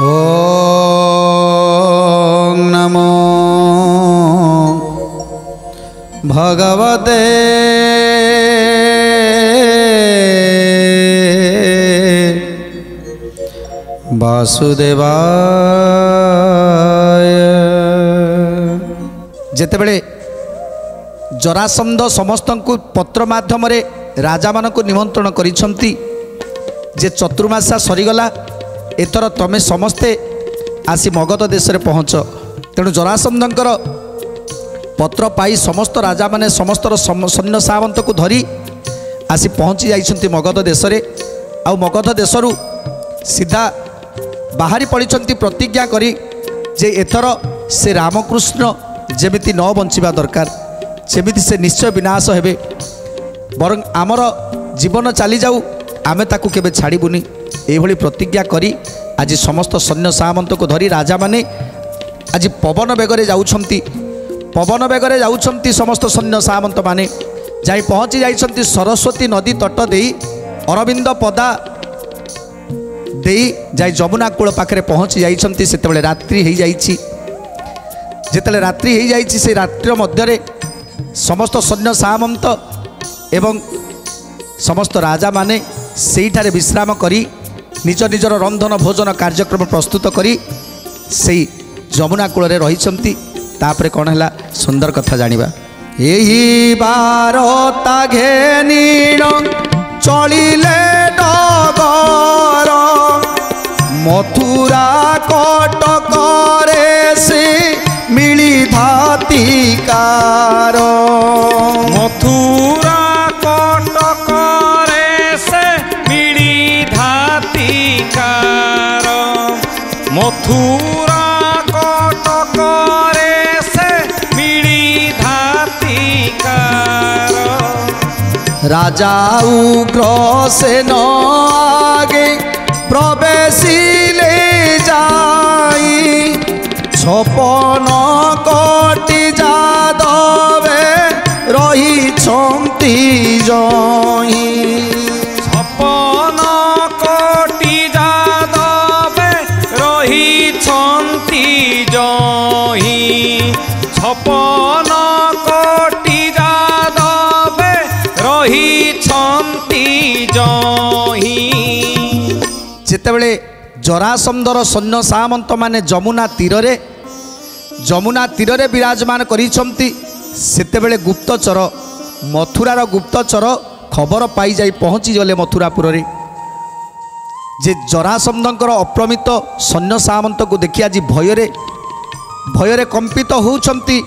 ओम नमो भगवते वासुदेवाय। जेतेबेले जरासंध समस्त पत्र माध्यम राजा मानक निमंत्रण करिसंती जे चतुर्मासा सरीगला एथर तमें समस्ते आसी मगध देश में पहुँच। तेणु जरासंधकर पत्र पाई समस्त राजा माने समस्त सैन्य सामंत को धरी आसी पहुँची जाइछंती मगध देश में। आउ मगध देशरू सीधा बाहरी पड़ी प्रतिज्ञा करी जे एथर से रामकृष्ण जेमिति न बंचिबा दरकार, सेमिति से निश्चय विनाश हेबे, बरं आमर जीवन चली जाऊ आमे ताकू केबे छाड़बुनी। एभली प्रतिज्ञा करी आज समस्त सैन्य सामंत को धरी राजा माने आज पवन बेगरे जाउछंती। पवन बेगरे जाउछंती समस्त सैन्य सामंत माने जाई पहुँची जाइछंती सरस्वती नदी तट देई अरविंद पदा देई जाई जमुना कूल पाखरे पहुँची जाइछंती। सेतेबेले रात्रि हो जाइछि। जेतेबेले रात्रि हो जाइछि से रात्रि मध्यरे समस्त सैन्य सामंत एवं समस्त राजा माने सेठारे विश्राम करी निज निजर रंधन भोजन कार्यक्रम प्रस्तुत करी से जमुना कूल रही। तापरे कौन है सुंदर कथा जानिबा। एही बारता घेनीण चलिले डगर मथुरा कटकरे से मिली धातिकार। मथुरा कटकरे से मिली धातिकार। मथुरा कटकरे से मिली धातिकार। राजा उग्र सेन आगे प्रवेशिले जाई 56 कोटी जादवे रही छंती जही। 56 कोटी जादवे रही छंती जही। 56 कोटी जादवे रही छंती जही। जेतेबेले जरासंधर सैन्य सामंत माने जमुना तीर रे विराजमान करिसंती। सेतेबेले गुप्तचर मथुरार गुप्तचर खबर पाई जाई पहुँची गले मथुरापुर रे जे जरासंधकर अप्रमित सैन्य सामंत को देखि आज भୟରେ कंपित होउछंती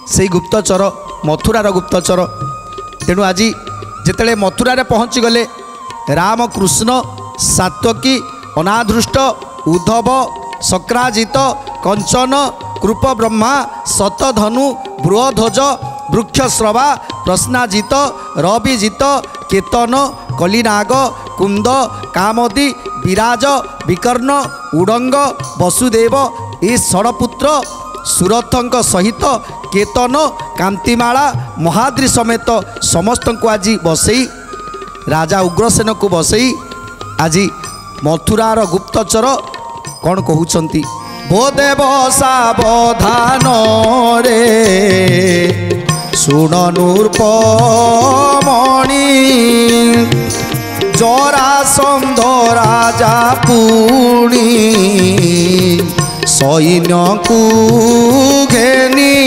से गुप्तचर मथुरार गुप्तचर। तेणु आज जेतेबेले मथुरा रे पहुँची गले रामकृष्ण सात्यकी अनाधृष्ट उद्धव शक्राजित कंचन कृप ब्रह्मा शतधनु बृहध्वज वृक्षश्रवा प्रश्नाजित रविजित केतन कलिनाग कुंद कामदी विराज विकर्ण उडंग वसुदेव ए षड़पुत्र सुरथंक सहित केतन कांतिमाला महाद्री समेत समस्त को आज बसई राजा उग्रसेन को बसई आज मथुरार गुप्तचर कौन कहउछंती। बोदेव सावधान रे सुन नूर्पमणि जरासंध राजा पुणी सैन्य को घेनी।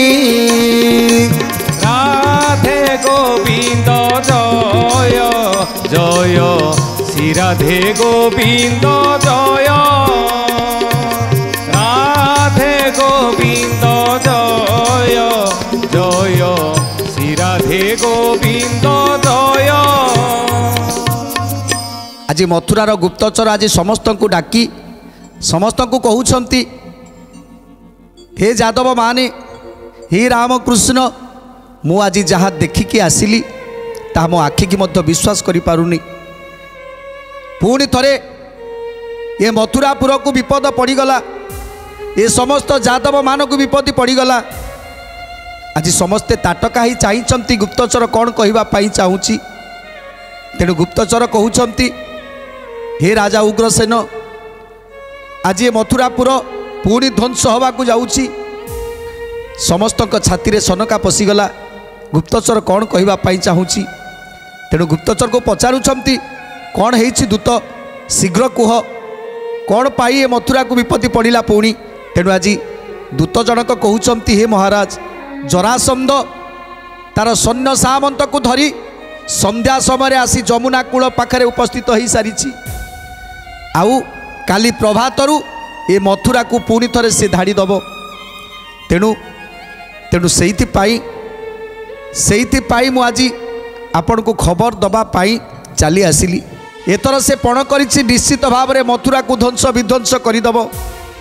राधे गोविंद जय जय श्री राधे गोविंद जय। राधे गोविंद जय जय श्री राधे गोविंद जय। आज मथुरार गुप्तचर आज समस्त को डाकी समस्त को कहउछंती हे यादव माने हे रामकृष्ण मु आज जहाँ देखिकी आसिली ता मो आखि की मध्य विश्वास करि पारुनी। पुणी थरे ये मथुरापुर को विपद पड़गला ये समस्त यादव मान को विपत्ति पड़गला। आज समस्ते ताटका ही चाहिए गुप्तचर कौन कहवाई चाहूँगी। तेणु गुप्तचर कहते हे राजा उग्रसेन आज ये मथुरापुर पुणी ध्वंस होगाकू जाऊँगी समस्त छाती रे सनका पशिगला गुप्तचर कौन कहवाई चाहूँगी तेणु गुप्तचर को पचारुंट कौन है दूत शीघ्र कुह कौन पाई ए मथुरा को विपत्ति पड़ा पुणी तेणु आज दूत जनक कहते हे महाराज जरासंध तार सैन्य सामंत को धरी संध्या समय आसी जमुना कूल पाखरे उपस्थित हो सारी आउ काली प्रभातरु ए मथुरा को पुणी थरे से धाड़ी दब तेणु तेणु से आज आपण को खबर दवापाई चली आसिली एथर से पण करिछि निश्चित भाव में मथुरा को ध्वंस विध्वंस करदब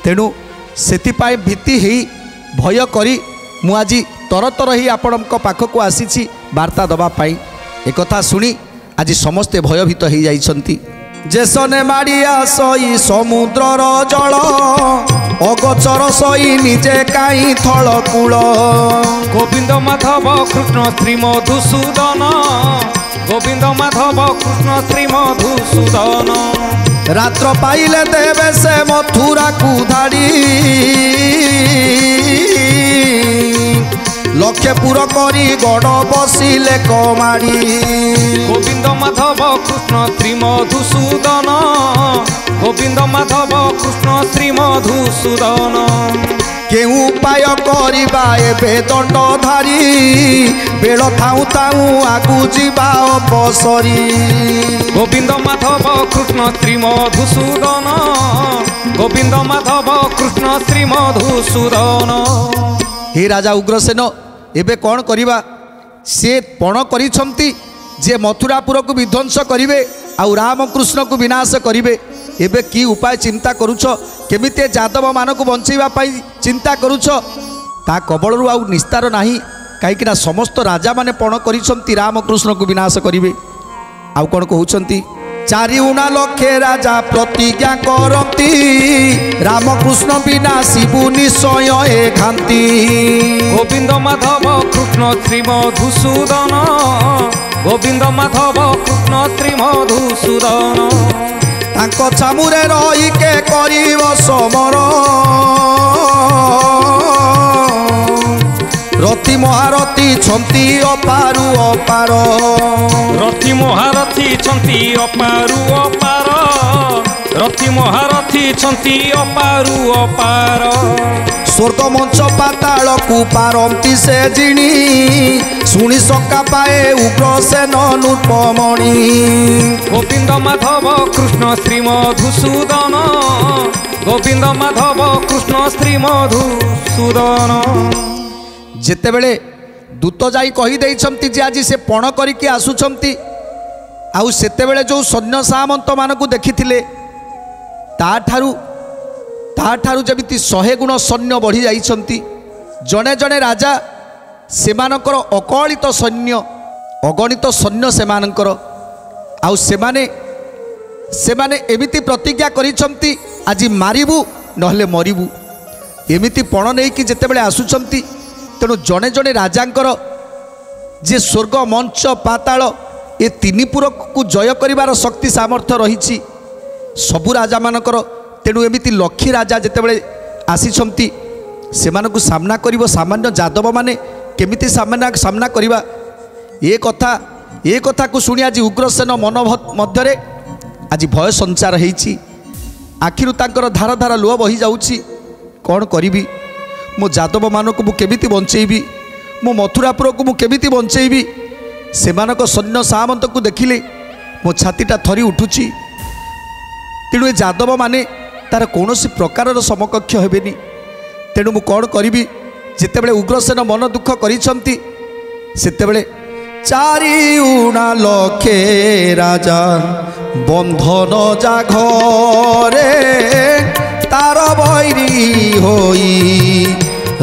तेणु से भीति ही भय करी मु आज तरतर ही आपण पाखक आसी वार्ता दवापाई एक कथा शुणी आज समस्ते भयभीत हो जाइछंती जेसने माड़िया सई समुद्रर जल अगचर सई निजे काई थल कूल गोविंद माधव कृष्ण श्री मधुसूदन गोविंद माधव कृष्ण श्री मधुसूदन रात्र पाइले देवे से मथुरा को धाड़ी लक्ष्यपुर करी गड़ बसिले कमाड़ी गोविंद माधव कृष्ण श्री मधुसूदन गोविंद माधव कृष्ण श्री मधुसूदन केउ उपाय करिबा एबे दंडधारी बेल थाउ थाउ आगु जीवा अपसरी गोविंद माधव कृष्ण श्री मधुसूदन गोविंद माधव कृष्ण श्री मधुसूदन हे राजा उग्रसेन एबे कौन करिबा से पण करिछंती जे मथुरापुर को विध्वंस करिवे आउ रामकृष्ण को विनाश करिवे एबे की उपाय चिंता करूछ केमिते जादव मानक बंचैबा पाई चिंता करूछ ता कबळरू आउ निस्तार नाही काईकिना समस्त राजा माने पण करिछंती रामकृष्ण को विनाश करिवे आउ कोन कहउछंती चारि उना लक्षे राजा प्रतिज्ञा करती रामकृष्ण विनाशिबु निश्चय ए घांती गोविंद माधव कृष्ण श्री मधुसूदन गोविंद माधव कृष्ण श्री मधुसूदन तांको चामुरे रही के करिव समर रति महारथी छंती अपारु अपार रथी महारथी छंती अपारु अपार रथी महारथी छंती अपारु अपार स्वर्ग मंच पाताल को पारंती से जिणी शुणी सका पाए उग्रसेन नृपमणि गोविंद माधव कृष्ण श्री मधुसूदन गोविंद माधव कृष्ण श्री मधुसूदन जेतेबेले दूत जाई कही देइछंती जे आज से पण करिके आसुछंती आउ सेतेबेले जो सैन्य सामंत मानकु देखिथिले ताठारु जमिति 100 गुण सैन्य बढ़ी जाइछंती जने जने राजा सेमानकर अकलित सैन्य अगणित सैन्य सेमानकर आउ सेमाने एमिति प्रतिज्ञा करिछंती आज मारिबु नहले मरिबु एमिति पण नै कि जेतेबेले आसुछंती तेणु जड़े जड़े राजांकर जे स्वर्ग मंच पाताल ए तीनपुर को जय करिवार शक्ति सामर्थ्य रही सबु राजा मानकर तेणु एमिति लक्षी राजा जेतेबेले आसीछंती सेमानकु सामना करिवो सामान्य जादव माने केमिति सामना करिवा ए कथा को सुनी आज उग्रसेन मन मध्यरे आज भय संचार हेछि आखिरु तांकर धार धार लुह बही जाउछि कौन करिबी मो जादव मानक मु केमिति बंचेबी मो मथुरापुर को मु केमिति बंचेबी सेमानक सैन्य सामंत को देखिले मो छातीटा थरी उठुची तेणु ए जादव माने तार कौनसी प्रकार समकक्ष हेबेनी तेणु मु कौन करिबी जेतेबेले उग्रसेन मन दुख करिसंती सेतेबेले चारि उना लक्षे राजा बंधन जा घरे तार बैरी होई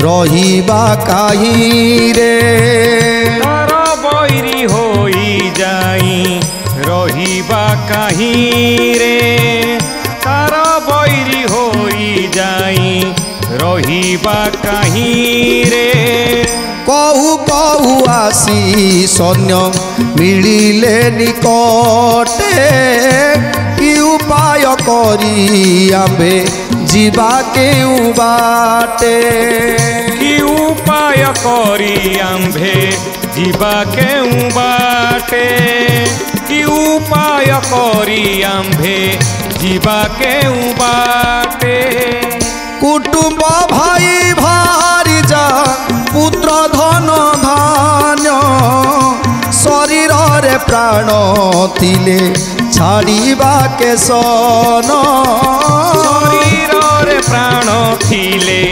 रहिबा काहीं रे तार बैरी होई जाई रहिबा काहीं रे तार बैरी होई जाई रहिबा काहीं रे कहू कहू आसी सैन्य मिलिले निकटे कि उपाय करी आंबे जीवा केउ बाटे कि उपाय करी आंबे जीवा केउ बाटे कि उपाय करी आंबे जीवा केउ बाटे कुटुंब भाई भारी जा पुत्र धन धान्य शरीर रे प्राण थिले छाड़ीबा के सन शरीर रे प्राण थिले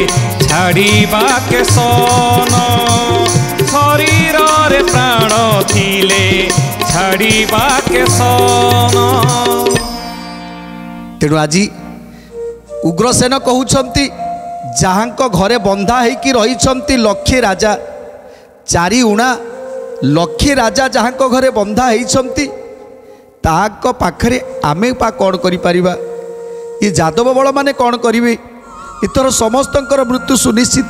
छाड़ीबा के सन शरीर रे प्राण थिले छाड़ीबा के सन। तेणु आज उग्रसेन कहउछंती जहाँको घरे बंधा होइकी रहिछंती लक्षे राजा चारि उणा लक्षे राजा जहाँको घरे बंधा होइछंती ताको पाखरे आमे पा कौन करि परिबा ये जादव बल माने कौन करिवे इतर समस्तंकर मृत्यु सुनिश्चित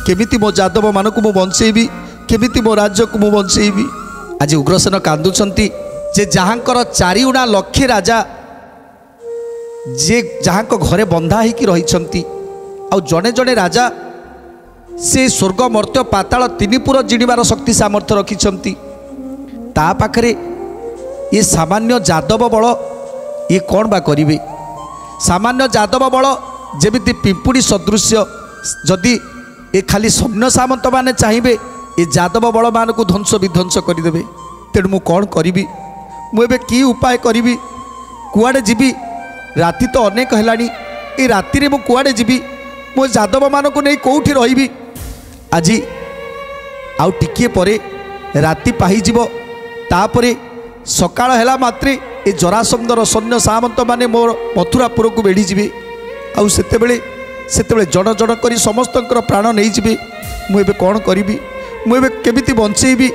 केमिति मो जादव मानकु मु बंचेबी केमिति मो राज्य को मु बंचेबी। आज उग्रसेन कांदुछंती जे जहाँकर चारि उणा लक्षे राजा जे जहाँ को घरे बंधा होइकी रहिछंती आउ जड़े जड़े राजा से स्वर्ग मर्त्य पाताल तीनिपुर जिणीबार शक्ति सामर्थ्य रखिछंती ता पाखरे ये सामान्य जादव बल ये कौन बा करिवे सामान्य जादव बल जेमिति पिंपुड़ी सदृश जदि ये खाली सैन्य सामंत माने चाहिए ये जादव बल मान को ध्वंस विध्वंस करदेवे तेणु मु कौन करी मुझे कि उपाय करी कुआड़े जीवी राति तो अनेक है ये राति मु कुआड़े जीवी मो जादव मान को नहीं कौटी रही आज आउ टिके परे राति पाहीजिव तापरे सकाळ हैला मात्रे ए जरासंधर सैन्य सामंत माने मोर मथुरापुर को बेढ़ी जीवे आउ सेतेबेले जड़ जड़ करी समस्तंकर प्राण नहीं जीवे मुझे कौन करी मुझे केमिति बंचेबी।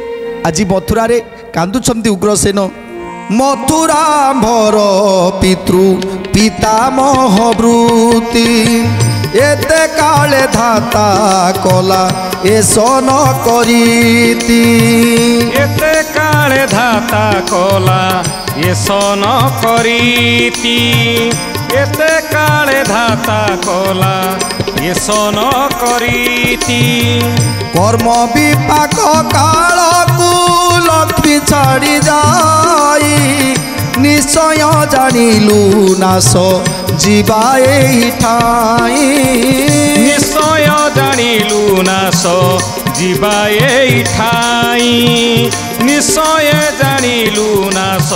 आज मथुरा रे कांदुछंती उग्रसेन मथुरांभर पितृ पितामह वृत्ति एते काले धाता कला एसन करीति एते काले धाता कला एसन करीति एते काले धाता कला एसन करीति कर्म विपाक काल को लक्ष्मी छाड़ी जाई निश्चय जानिलु नाश जीवाए ठाई निश्चय जानिलु नाश जीवाए ठाई निश्चय जानिलु नाश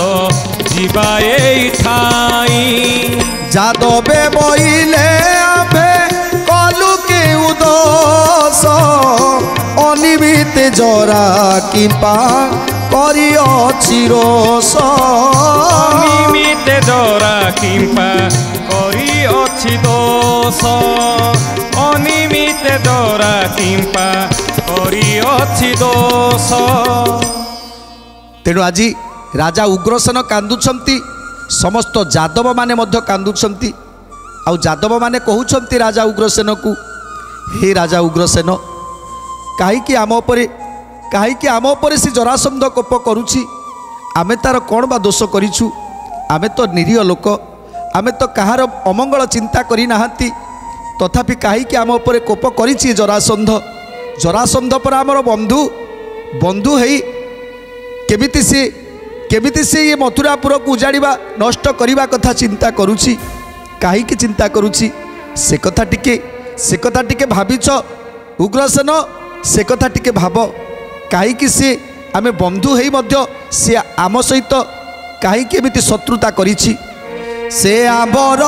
जीवाए ठाई जादवे बइले आभे कलु के उदोष अनिमित जरा किंपा करी चिरोस अनिमित जरा किंपा करी अछि दोष अनिमित जरा किंपा करी अछि दोष। तेणु आज राजा उग्रसेन कांदुछंती समस्त जादव माने मध्य कांदुछंती आउ जादव माने कहउछंती राजा उग्रसेन को हे राजा उग्रसेन काहीकि आम उपरे से जरासंध कोप करुछि आमे तार कौन बा दोष करिछु आमे तो निरीह लोक आमे तो कहार अमंगल चिंता करी नाहंती तथापि काहीकि आम उपरे कोप करिछि जरासंध पर आमर बंधु बंधु हेई केमिति से ये मथुरापुर को उजाड़िबा नष्ट करिबा कथा चिंता करुछि काहीकि चिंता करुछि से कथा टिके भाबिछ उग्रसेन से कथा टिके भाब काहीकि से आमे बंधु हेई मध्य से आम सहित काहीकि एमिति शत्रुता करिछि से आबर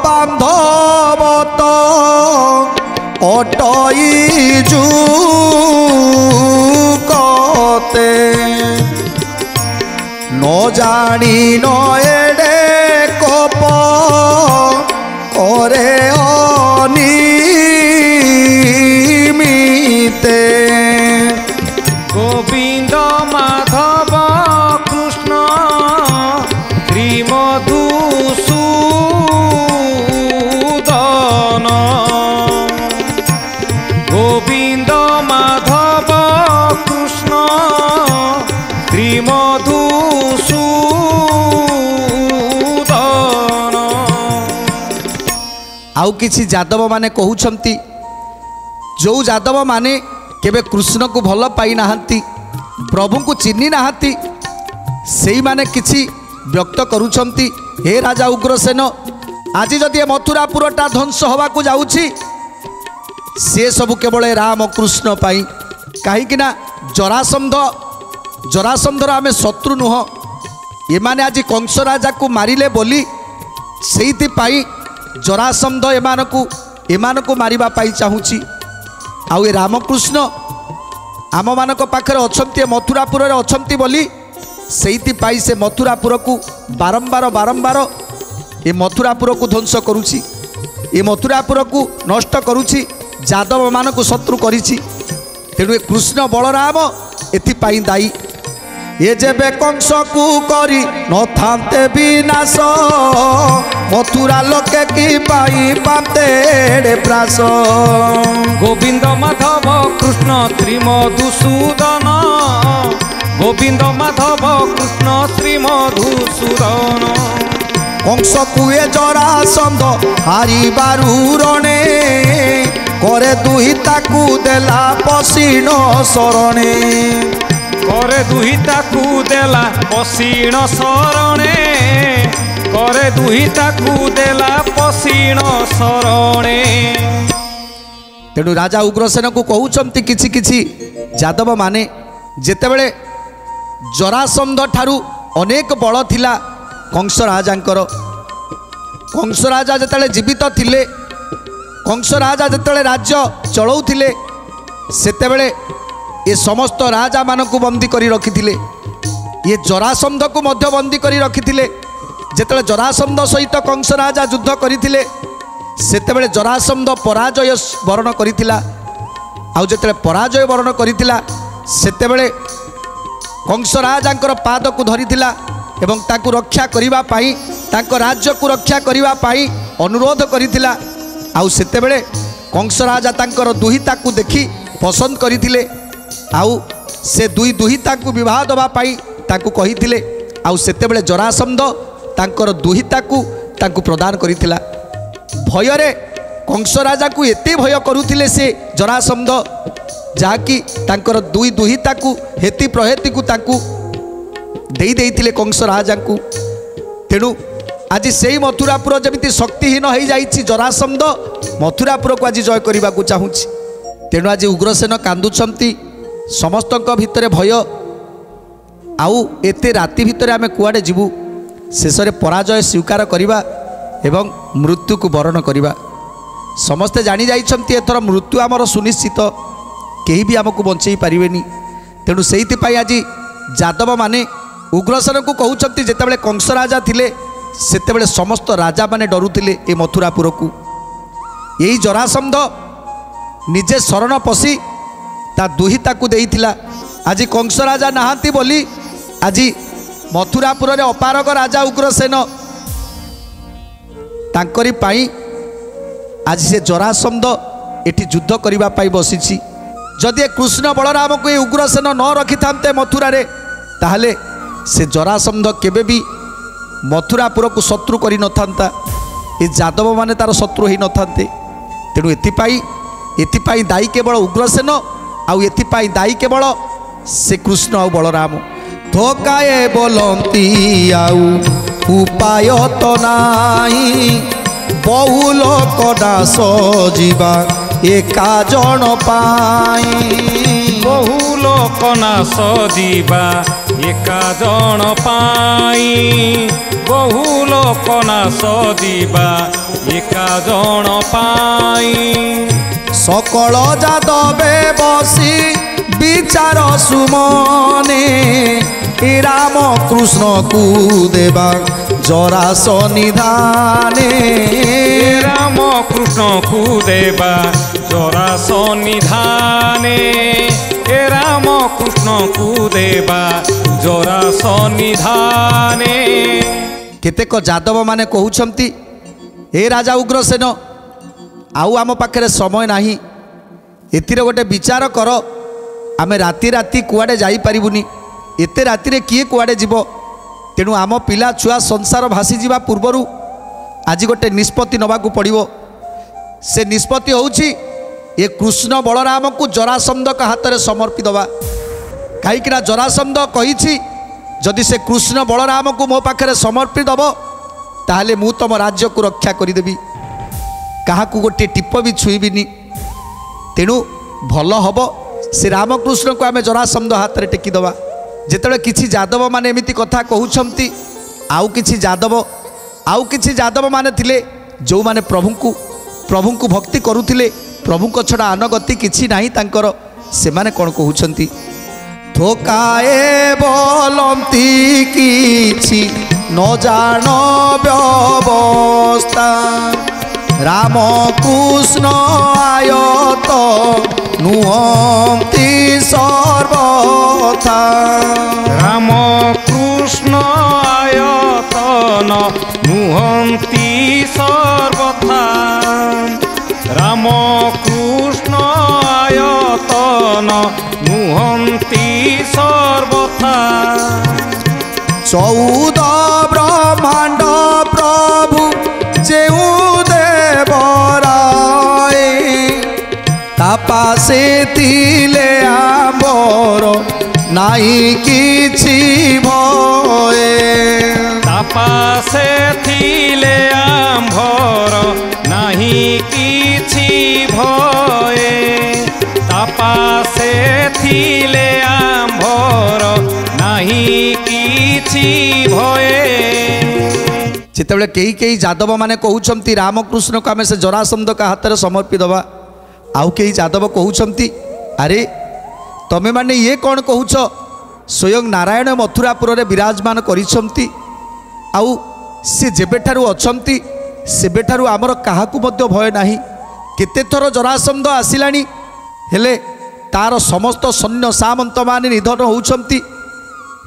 बांधवत अटई जू कते न जानी न एडे कोप करे अनिमिते गोविंद माधव कृष्ण श्रीमधुसूदन गोविंद माधव कृष्ण ମଧୁସୂଦନ। आउ किछि यादव माने कहउछंती जो यादव माने केबे कृष्ण को भल पाई नाहंती, प्रभु को चिन्ही नाहंती, सेई माने किछि व्यक्त करूछंती हे राजा उग्रसेन आज जदि मथुरापुरटा ध्वंस हवा को जाउछि से सब केवल राम कृष्ण पाई। कहीं जरासंधर आमे शत्रु नुह, एमाने आज कंस राजा को मारिले बोली सेइति पाई जरासंध एमानकु मारिबा पाई चाहूची। आउ ए रामकृष्ण आम मानक पाखरे अछंती मथुरापुर रे अछंती बोली सेइति पाई से मथुरापुर को बारंबार ए मथुरापुर को ध्वंस करुची, ए मथुरापुर को नष्ट करुची, यादव मानक शत्रु करिछि। तेणु ए कृष्ण बलराम एथिपाई दायी। ये जेबे कंस को करी न थांते विनाश मथुरा लोके की पाई पाते प्रास। गोविंद माधव कृष्ण श्री मधुसूदन, गोविंद माधव कृष्ण श्री मधुसूदन। कंस कुए जरासंध हारी बारू रणे करे दुहिताकू देला पसीण शरणे। करे दुहिताकू देला पसीण शरणे, करे दुहिताकू देला पसीण शरणे। तेणु राजा उग्रसेन को कहउछंती किछि किछि यादव माने जेतेबेले जरासंध ठारू अनेक बल थिला कंस राजांकर, कंस राजा जेतेबेले जीवित थिले, कंस राजा जेतेबेले राज्य चलाउथिले सेतेबेले ये समस्त राजा मानकु बंदी करी रखिथिले, ये जरासंध को मध्य बंदी करी रखिथिले। जेतेबेले जरासंध सहित कंस राजा युद्ध करिथिले सेतेबेले जरासंध पराजय वरण करिथिला। आउ जेतेबेले पराजय वरण करिथिला सेतेबेले कंस राजांकर पाद को धरिथिला एवं ताकु रक्षा करिबा पाई, ताको राज्य को रक्षा करिबा पाई अनुरोध करिथिला। आउ सेतेबेले कंस राजा तांकर दुहिता को देखि पसंद करिथिले, आउ से दुहिता को विवाह दबा पाई ताकु कहिथिले। आउ सेतेबेले जरासंध तांकर दुहिता को तांकु प्रदान करिथिला। भयरे कंस राजा को एते भय करुथिले से जरासंध जाकी तांकर दुहिता को हेती प्रहेती को तांकु देई देइथिले कंस राजा को। तेणु आज सेई मथुरापुर जमिति शक्तिहीन हो जाइछि जरासंध मथुरापुर को आज जय करने को चाहूँगी। तेणु आज उग्रसेन कांदुछंती, समस्तक भितरे भय, आउ एते राति भितरे आमे कुआडे जीवु, शेष में पराजय स्वीकार करिबा एवं मृत्यु को वरण करिबा। समस्ते जानी जाइछंती एथर मृत्यु आमर सुनिश्चित, केही भी आमको बंचई पारिबेनी। तेणु सेइथिपाई आज यादव माने उग्रसेन को कहउछंती जेतेबेले कंस राजा थिले सेतेबेले समस्त राजा माने डरुथिले ए मथुरापुर को। यही जरासंध निजे शरण पशि ता दुहिता को देइथिला। आज कंस राजा नाहांती बोली आज मथुरापुर रे अपारग राजा उग्रसेन तांकरी पाई आज से जरासंध एठी युद्ध करिबा पाई बसिछि। जदि कृष्ण बलराम को ये उग्रसेन न रखि थांते मथुरा रे ताहले से जरासंध केबे भी मथुरापुर को शत्रु करि न थांता, ये यादव माने तार शत्रु होई न थांते। तेणु एथिपाई दायी केवल उग्रसेन, आउ एथिपाई दायी केवल से कृष्ण आउ बलराम। धोकाए बोलंती आउ उपाय तो नाही, बहु लोक दास जीवा एका जन पाई। बहु लोक नाश जीवा एका जन पाई, बहु लोक नाश जीवा एका जन पाई। सकल जादवे बसी विचार सुमने, राम कृष्ण को देवा जरास निधाने। राम कृष्ण को देवा जरास निधाने, राम कृष्ण को देवा जरास निधाने। केतेक यादव माने कहउछंती हे राजा उग्रसेन आउ आम पाखे समय नाही, एथिरे गोटे विचार कर, आमे राति राति कुआडे जाई परिबुनी, एते राति रे किए कुआडे जीव तेणु आम पिला छुआ संसार भासी जीवा पूर्वरु आज गोटे निष्पत्ति नबाकू पड़िबो। से निष्पत्ति होउछि ये कृष्ण बलराम को जरासंध का हाथ में समर्पित दबा कहीं जरासंध कही जदि से कृष्ण बलराम को मो पाखे समर्पित दब ताहले मु तुम राज्य को रक्षा करदेवी क्या गोटे टीप भी छुईबिनी। तेणु भल हम से रामकृष्ण को आम जरासंध हाथ में टेकीदबा। जिते किसी यादव माने एमती कथा कहते आउ किछि यादव माने थिले जो माने प्रभु को भक्ति करुथिले प्रभु को छड़ा अनगति किछि नाही तांकर से माने कौन कहउछंती थोकाए बोलंती किछि न जान व्यवस्था राम कृष्ण आयत नुहंती सर्वथा राम कृष्ण आयतन नुहंती सर्वथा राम कृष्ण आयतन नुहंती सर्वथा 14 ब्रह्मांड प्रभु जेउ देवराय तापासे तिले आंबर नाई किछि भय तापासे थिले आंबर नाही किछि भय तापासे थिले आंबर नाही किछि भय। जितेबाला कई यादव माने कहउछंती रामकृष्ण को आम से जरासंध का हाथ में समर्पित दबा आउ कई यादव कहउछंती अरे तमे माने ये कौन कहउछ स्वयं नारायण मथुरापुर में विराजमान करिछंती आउ से जेबेठारु अछंती सेबेठारु आमर काहाकू मध्य भय नाही। केते थर जरासंध आसिलानी हेले तार समस्त सैन्य सामंत माने निधन होउछंती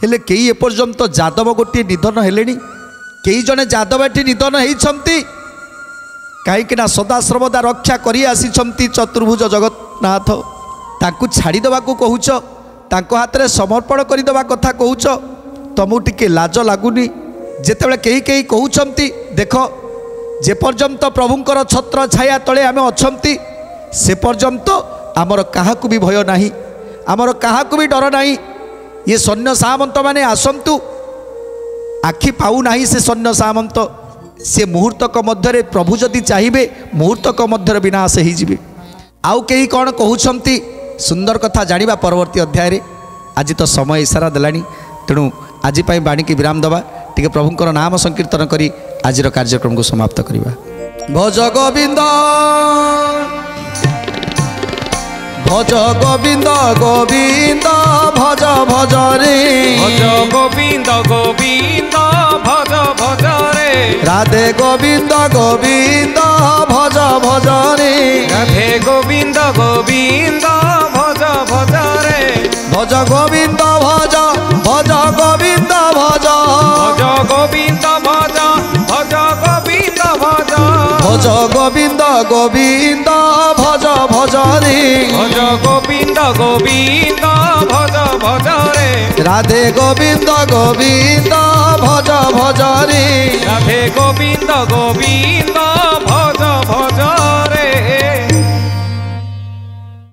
हेले कई एपर्यंत यादव गोटे निधन हेलेनी कई जने यादव एटी निधन होइछंती कहीं सदा सर्वदा रक्षा करी आसिछंती चतुर्भुज जगन्नाथ ताकू छाड़ी देवाकू कहूच तांको हाथ में समर्पण करदेवा कथा कहूच तुमको टिके लाज लगुनि जेतेबेले कई कहउछंती देख जे पर्यंत प्रभुंकर छत्र छाया तले आमे अछंती से पर्यंत आमर काहाकू भी भय नाही आमर काहाकू भी डर नाही। ये सैन्य सामंत माने आसंतु आखि पाऊ नाही से सैन्य सामंत से मुहूर्तक मध्य प्रभु जदि चाहिए मुहूर्तक मध्य विनाश हो आउ कई कौन कहउछंती सुंदर कथा जानिबा परवर्ती अध्याय रे। आज तो समय इशारा देलानी तेणु आज बाणी की विराम दबा टिके प्रभुंकर नाम संकीर्तन करी आज कार्यक्रम को समाप्त करिबा। भज गोविंद भज गोविंद गोविंद भज भज रे भज गोविंद गोविंद भज भज रे राधे गोविंद गोविंद भज भज रे राधे गोविंद गोविंद भज भज रे भज गोविंद भज भज गोविंद भज भज गोविंद भज भज गोविंद भज भज गोविंद गोविंद भज भज रे भज गोविंद गोविंद भज भज रे राधे गोविंद गोविंद भज भज रे राधे गोविंद गोविंद भज भज रे।